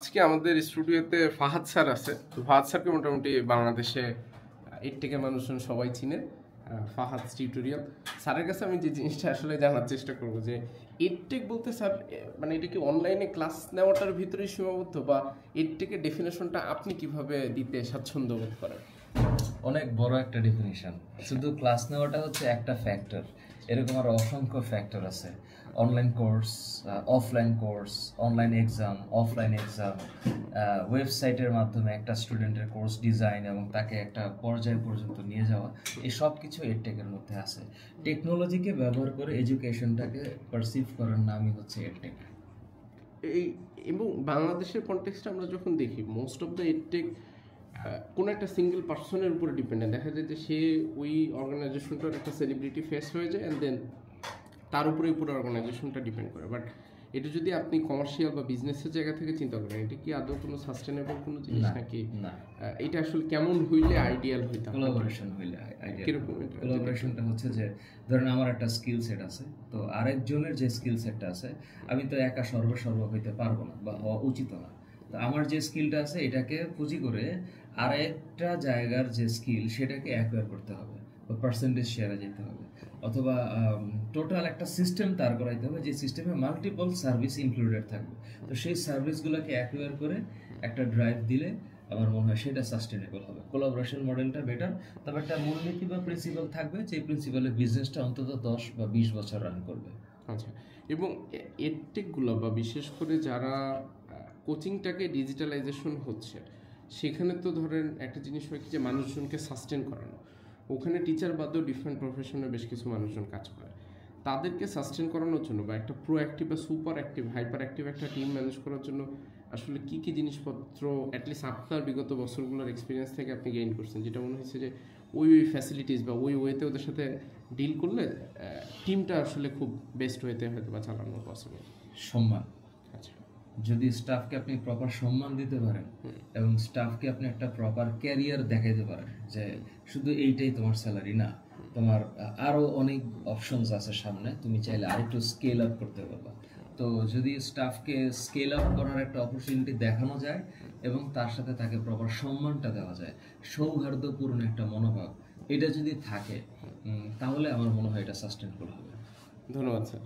আজকে আমাদের স্টুডিওতে ফাহাদ স্যার আছে। তো ফাহাদ স্যারকে মোটামুটি বাংলাদেশে এডটেকের মানুষজন সবাই চিনে। ফাহাদ টিউটোরিয়াল স্যারের কাছে আমি যে জিনিসটা আসলে জানার চেষ্টা করব যে এডটেক বলতে স্যার মানে এটা কি অনলাইনে ক্লাস নেওয়াটার ভিতরে সীমাবদ্ধ, বা এডটেকের ডেফিনেশনটা আপনি কিভাবে দিতে স্বাচ্ছন্দ্য বোধ করেন? অনেক বড় একটা ডেফিনিশন। শুধু ক্লাস নেওয়াটা হচ্ছে একটা ফ্যাক্টর, এরকম আরও অসংখ্য ফ্যাক্টর আছে। Online course, offline course, online exam, offline exam, ওয়েবসাইটের মাধ্যমে একটা স্টুডেন্টের কোর্স ডিজাইন এবং তাকে একটা পর্যায় পর্যন্ত নিয়ে যাওয়া, এই সব কিছু এডটেকের মধ্যে আছে। টেকনোলজিকে ব্যবহার করে এডুকেশনটাকে পারসিভ করার নামই হচ্ছে এডটেক। এই এবং বাংলাদেশের কনটেক্সটে আমরা যখন দেখি মোস্ট অফ দ্য এডটেক কোনো একটা সিঙ্গেল পার্সনের উপরে ডিপেন্ডেন্ট। দেখা যায় যে সে ওই অর্গানাইজেশনটার একটা সেলিব্রিটি ফেস হয়ে যায় অ্যান্ড দেন তার উপরেই পুরো অর্গানাইজেশনটা ডিপেন্ড করে। বাট এটা যদি আপনি কমার্শিয়াল বা বিজনেসের জায়গা থেকে চিন্তা করেন, এটা কি আদৌ কোনো সাস্টেনেবল কোনো জিনিস নাকি? না, এটা আসলে কেমন হইলে আইডিয়াল হইতে? কোলাবোরেশন হইলে কিরকম? কোলাবোরেশনটা হচ্ছে যে ধরেন আমার একটা স্কিল সেট আছে, তো আরেকজনের যে স্কিল সেটটা আছে আমি তো একা সর্ব হইতে পারবো না বা হওয়া উচিত না। তো আমার যে স্কিলটা আছে এটাকে পুঁজি করে আরেকটা জায়গার যে স্কিল সেটাকে অ্যাকোয়ার করতে হবে বা পার্সেন্টেজ শেয়ারে যেতে হবে, অথবা টোটাল একটা সিস্টেম তার করাইতে হবে যে সিস্টেমে মাল্টিপল সার্ভিস ইনক্লুডেড থাকবে। তো সেই সার্ভিসগুলোকে অ্যাকোয়ার করে একটা ড্রাইভ দিলে আমার মনে হয় সেটা সাস্টেনেবল হবে। কোলাবোরেশন মডেলটা বেটার, তবে একটা মূলনীতি বা প্রিন্সিপাল থাকবে যে প্রিন্সিপালে বিজনেসটা অন্তত 10 বা 20 বছর রান করবে। আচ্ছা, এবং এডটেকগুলো বা বিশেষ করে যারা কোচিংটাকে ডিজিটালাইজেশন হচ্ছে, সেখানে তো ধরেন একটা জিনিস হয় কি যে মানুষজনকে সাস্টেন করানো। ওখানে টিচার বাদেও ডিফারেন্ট প্রফেশনের বেশ কিছু মানুষজন কাজ করে। তাদেরকে সাস্টেন করানোর জন্য বা একটা প্রোঅ্যাক্টিভ বা সুপার অ্যাক্টিভ, হাইপার অ্যাক্টিভ একটা টিম ম্যানেজ করার জন্য আসলে কী কী জিনিসপত্র অ্যাটলিস্ট আপনার বিগত বছরগুলোর এক্সপিরিয়েন্স থেকে আপনি গেইন করছেন, যেটা মনে হচ্ছে যে ওই ফ্যাসিলিটিস বা ওই ওয়েতে ওদের সাথে ডিল করলে টিমটা আসলে খুব বেস্ট ওয়েতে হয়তো বা চালানো পসিবল? সম্মান। আচ্ছা, যদি স্টাফকে আপনি প্রপার সম্মান দিতে পারেন এবং স্টাফকে আপনি একটা প্রপার ক্যারিয়ার দেখাইতে পারেন যে শুধু এইটাই তোমার স্যালারি না, তোমার আরও অনেক অপশনস আছে সামনে, তুমি চাইলে আরেকটু স্কেল আপ করতে পারবা। তো যদি স্টাফকে স্কেল আপ করার একটা অপরচুনিটি দেখানো যায় এবং তার সাথে তাকে প্রপার সম্মানটা দেওয়া যায়, সৌহার্দ্যপূর্ণ একটা মনোভাব এটা যদি থাকে, তাহলে আমার মনে হয় এটা সাস্টেনেবল হবে। ধন্যবাদ স্যার।